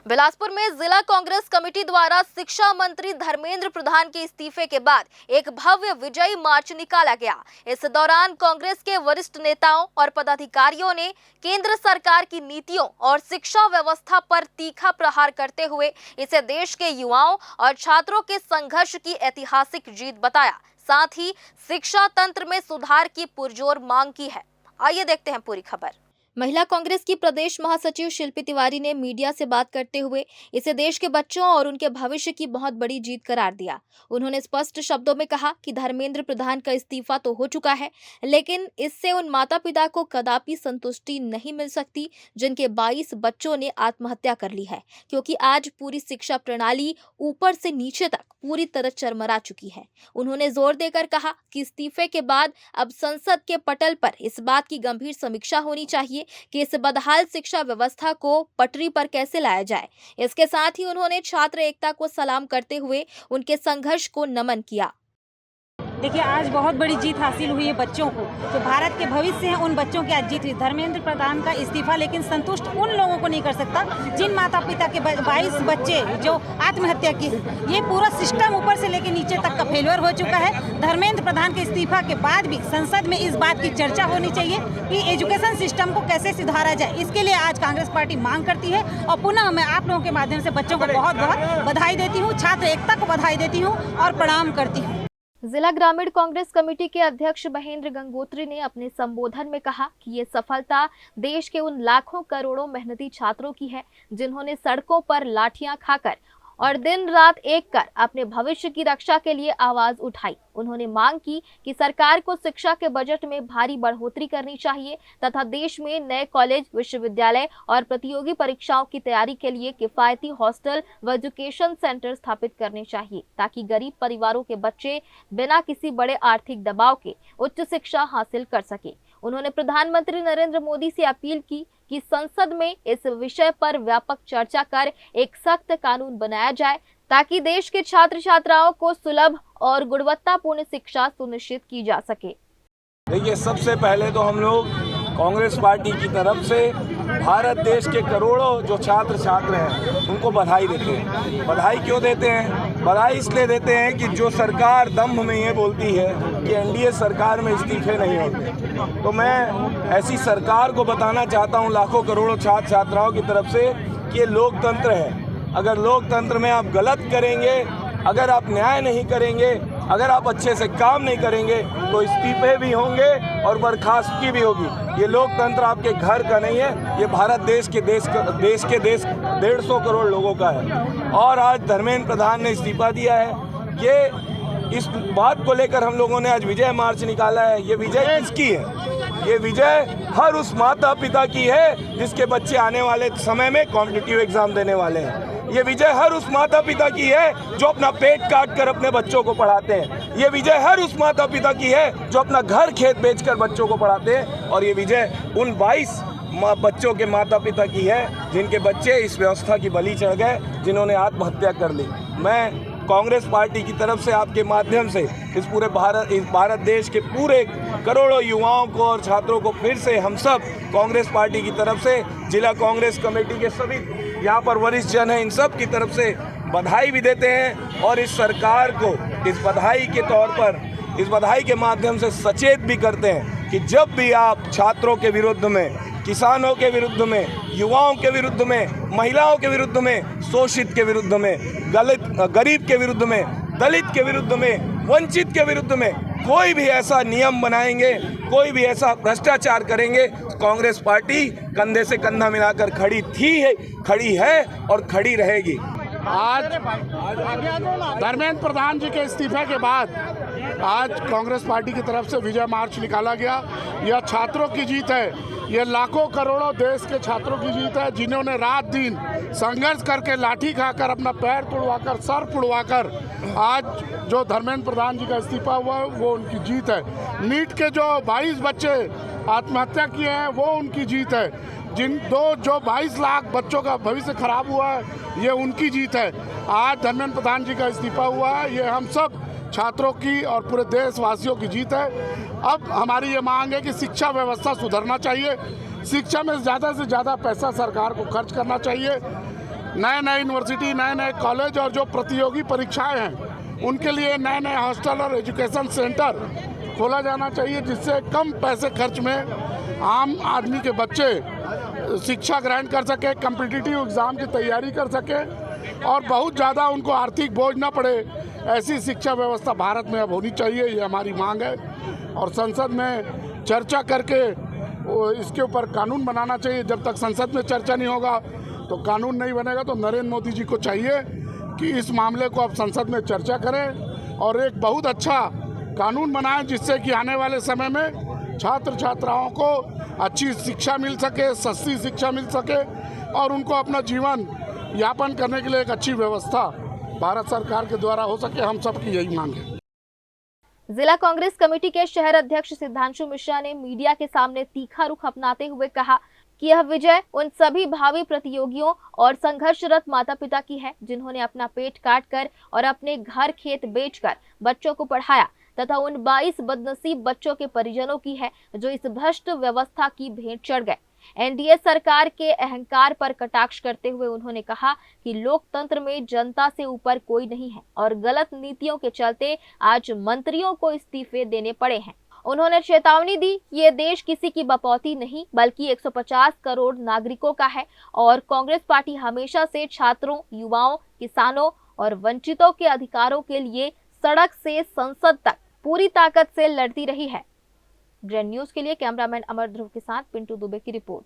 बिलासपुर में जिला कांग्रेस कमेटी द्वारा शिक्षा मंत्री धर्मेंद्र प्रधान के इस्तीफे के बाद एक भव्य विजयी मार्च निकाला गया। इस दौरान कांग्रेस के वरिष्ठ नेताओं और पदाधिकारियों ने केंद्र सरकार की नीतियों और शिक्षा व्यवस्था पर तीखा प्रहार करते हुए इसे देश के युवाओं और छात्रों के संघर्ष की ऐतिहासिक जीत बताया। साथ ही शिक्षा तंत्र में सुधार की पुरजोर मांग की है। आइए देखते हैं पूरी खबर। महिला कांग्रेस की प्रदेश महासचिव शिल्पी तिवारी ने मीडिया से बात करते हुए इसे देश के बच्चों और उनके भविष्य की बहुत बड़ी जीत करार दिया। उन्होंने स्पष्ट शब्दों में कहा कि धर्मेंद्र प्रधान का इस्तीफा तो हो चुका है, लेकिन इससे उन माता पिता को कदापि संतुष्टि नहीं मिल सकती जिनके 22 बच्चों ने आत्महत्या कर ली है, क्योंकि आज पूरी शिक्षा प्रणाली ऊपर से नीचे तक पूरी तरह चरमरा चुकी है। उन्होंने जोर देकर कहा कि इस्तीफे के बाद अब संसद के पटल पर इस बात की गंभीर समीक्षा होनी चाहिए कि इस बदहाल शिक्षा व्यवस्था को पटरी पर कैसे लाया जाए। इसके साथ ही उन्होंने छात्र एकता को सलाम करते हुए उनके संघर्ष को नमन किया। देखिए, आज बहुत बड़ी जीत हासिल हुई है बच्चों को, जो भारत के भविष्य हैं, उन बच्चों की आज जीत हुई। धर्मेंद्र प्रधान का इस्तीफा लेकिन संतुष्ट उन लोगों को नहीं कर सकता जिन माता पिता के 22 बच्चे जो आत्महत्या की। ये पूरा सिस्टम ऊपर से लेकर नीचे तक का फेलियर हो चुका है। धर्मेंद्र प्रधान के इस्तीफा के बाद भी संसद में इस बात की चर्चा होनी चाहिए कि एजुकेशन सिस्टम को कैसे सुधारा जाए। इसके लिए आज कांग्रेस पार्टी मांग करती है और पुनः मैं आप लोगों के माध्यम से बच्चों को बहुत बहुत बधाई देती हूँ, छात्र एकता को बधाई देती हूँ और प्रणाम करती हूँ। जिला ग्रामीण कांग्रेस कमेटी के अध्यक्ष महेंद्र गंगोत्री ने अपने संबोधन में कहा कि ये सफलता देश के उन लाखों करोड़ों मेहनती छात्रों की है जिन्होंने सड़कों पर लाठियां खाकर और दिन रात एक कर अपने भविष्य की रक्षा के लिए आवाज उठाई। उन्होंने मांग की कि सरकार को शिक्षा के बजट में भारी बढ़ोतरी करनी चाहिए तथा देश में नए कॉलेज, विश्वविद्यालय और प्रतियोगी परीक्षाओं की तैयारी के लिए किफायती हॉस्टल व एजुकेशन सेंटर स्थापित करने चाहिए, ताकि गरीब परिवारों के बच्चे बिना किसी बड़े आर्थिक दबाव के उच्च शिक्षा हासिल कर सके। उन्होंने प्रधानमंत्री नरेंद्र मोदी से अपील की कि संसद में इस विषय पर व्यापक चर्चा कर एक सख्त कानून बनाया जाए ताकि देश के छात्र छात्राओं को सुलभ और गुणवत्तापूर्ण शिक्षा सुनिश्चित की जा सके। देखिए, सबसे पहले तो हम लोग कांग्रेस पार्टी की तरफ से भारत देश के करोड़ों जो छात्र छात्र हैं उनको बधाई देते हैं। बधाई क्यों देते हैं? बधाई इसलिए देते हैं कि जो सरकार दम्भ में ये बोलती है कि एनडीए सरकार में इस्तीफे नहीं होते, तो मैं ऐसी सरकार को बताना चाहता हूँ लाखों करोड़ों छात्र छात्राओं की तरफ से कि ये लोकतंत्र है। अगर लोकतंत्र में आप गलत करेंगे, अगर आप न्याय नहीं करेंगे, अगर आप अच्छे से काम नहीं करेंगे तो इस्तीफे भी होंगे और बर्खास्तगी भी होगी। ये लोकतंत्र आपके घर का नहीं है, ये भारत देश के 150 करोड़ लोगों का है। और आज धर्मेंद्र प्रधान ने इस्तीफा दिया है। ये इस बात को लेकर हम लोगों ने आज विजय मार्च निकाला है। ये विजय किसकी है? ये विजय हर उस माता पिता की है जिसके बच्चे आने वाले समय में कॉम्पिटिटिव एग्जाम देने वाले हैं। ये विजय हर उस माता पिता की है जो अपना पेट काट कर अपने बच्चों को पढ़ाते हैं। ये विजय हर उस माता पिता की है जो अपना घर खेत बेचकर बच्चों को पढ़ाते हैं। और ये विजय उन 22 बच्चों के माता पिता की है जिनके बच्चे इस व्यवस्था की बलि चढ़ गए, जिन्होंने आत्महत्या कर ली। मैं कांग्रेस पार्टी की तरफ से आपके माध्यम से इस भारत देश के पूरे करोड़ों युवाओं को और छात्रों को फिर से हम सब कांग्रेस पार्टी की तरफ से, जिला कांग्रेस कमेटी के सभी यहाँ पर वरिष्ठ जन हैं, इन सब की तरफ से बधाई भी देते हैं। और इस सरकार को इस बधाई के तौर पर, इस बधाई के माध्यम से सचेत भी करते हैं कि जब भी आप छात्रों के विरुद्ध में, किसानों के विरुद्ध में, युवाओं के विरुद्ध में, महिलाओं के विरुद्ध में, शोषित के विरुद्ध में, गरीब के विरुद्ध में, दलित के विरुद्ध में, वंचित के विरुद्ध में कोई भी ऐसा नियम बनाएंगे, कोई भी ऐसा भ्रष्टाचार करेंगे, कांग्रेस पार्टी कंधे से कंधा मिलाकर खड़ी है और खड़ी रहेगी। आज धर्मेंद्र प्रधान जी के इस्तीफे के बाद आज कांग्रेस पार्टी की तरफ से विजय मार्च निकाला गया। यह छात्रों की जीत है। ये लाखों करोड़ों देश के छात्रों की जीत है जिन्होंने रात दिन संघर्ष करके, लाठी खाकर, अपना पैर तुड़वाकर, सर तुड़वाकर आज जो धर्मेंद्र प्रधान जी का इस्तीफा हुआ है वो उनकी जीत है। नीट के जो 22 बच्चे आत्महत्या किए हैं वो उनकी जीत है। जो 22 लाख बच्चों का भविष्य खराब हुआ है ये उनकी जीत है। आज धर्मेंद्र प्रधान जी का इस्तीफा हुआ है, ये हम सब छात्रों की और पूरे देशवासियों की जीत है। अब हमारी ये मांग है कि शिक्षा व्यवस्था सुधरना चाहिए। शिक्षा में ज़्यादा से ज़्यादा पैसा सरकार को खर्च करना चाहिए। नए नए यूनिवर्सिटी, नए नए कॉलेज और जो प्रतियोगी परीक्षाएं हैं उनके लिए नए नए हॉस्टल और एजुकेशन सेंटर खोला जाना चाहिए, जिससे कम पैसे खर्च में आम आदमी के बच्चे शिक्षा ग्रहण कर सके, कॉम्पिटिटिव एग्ज़ाम की तैयारी कर सके और बहुत ज़्यादा उनको आर्थिक बोझ ना पड़े। ऐसी शिक्षा व्यवस्था भारत में अब होनी चाहिए, ये हमारी मांग है। और संसद में चर्चा करके इसके ऊपर कानून बनाना चाहिए। जब तक संसद में चर्चा नहीं होगा तो कानून नहीं बनेगा। तो नरेंद्र मोदी जी को चाहिए कि इस मामले को अब संसद में चर्चा करें और एक बहुत अच्छा कानून बनाएं, जिससे कि आने वाले समय में छात्र छात्राओं को अच्छी शिक्षा मिल सके, सस्ती शिक्षा मिल सके और उनको अपना जीवन यापन करने के लिए एक अच्छी व्यवस्था भारत सरकार के द्वारा हो सके। हम सबकी यही मांग है। जिला कांग्रेस कमेटी के शहर अध्यक्ष सिद्धांशु मिश्रा ने मीडिया के सामने तीखा रुख अपनाते हुए कहा कि यह विजय उन सभी भावी प्रतियोगियों और संघर्षरत माता पिता की है जिन्होंने अपना पेट काट कर और अपने घर खेत बेचकर बच्चों को पढ़ाया, तथा उन 22 बदनसीब बच्चों के परिजनों की है जो इस भ्रष्ट व्यवस्था की भेंट चढ़ गए। एनडीए सरकार के अहंकार पर कटाक्ष करते हुए उन्होंने कहा कि लोकतंत्र में जनता से ऊपर कोई नहीं है और गलत नीतियों के चलते आज मंत्रियों को इस्तीफे देने पड़े हैं। उन्होंने चेतावनी दी, ये देश किसी की बपौती नहीं बल्कि 150 करोड़ नागरिकों का है और कांग्रेस पार्टी हमेशा से छात्रों, युवाओं, किसानों और वंचितों के अधिकारों के लिए सड़क से संसद तक पूरी ताकत से लड़ती रही है। ग्रैंड न्यूज के लिए कैमरामैन अमर ध्रुव के साथ पिंटू दुबे की रिपोर्ट।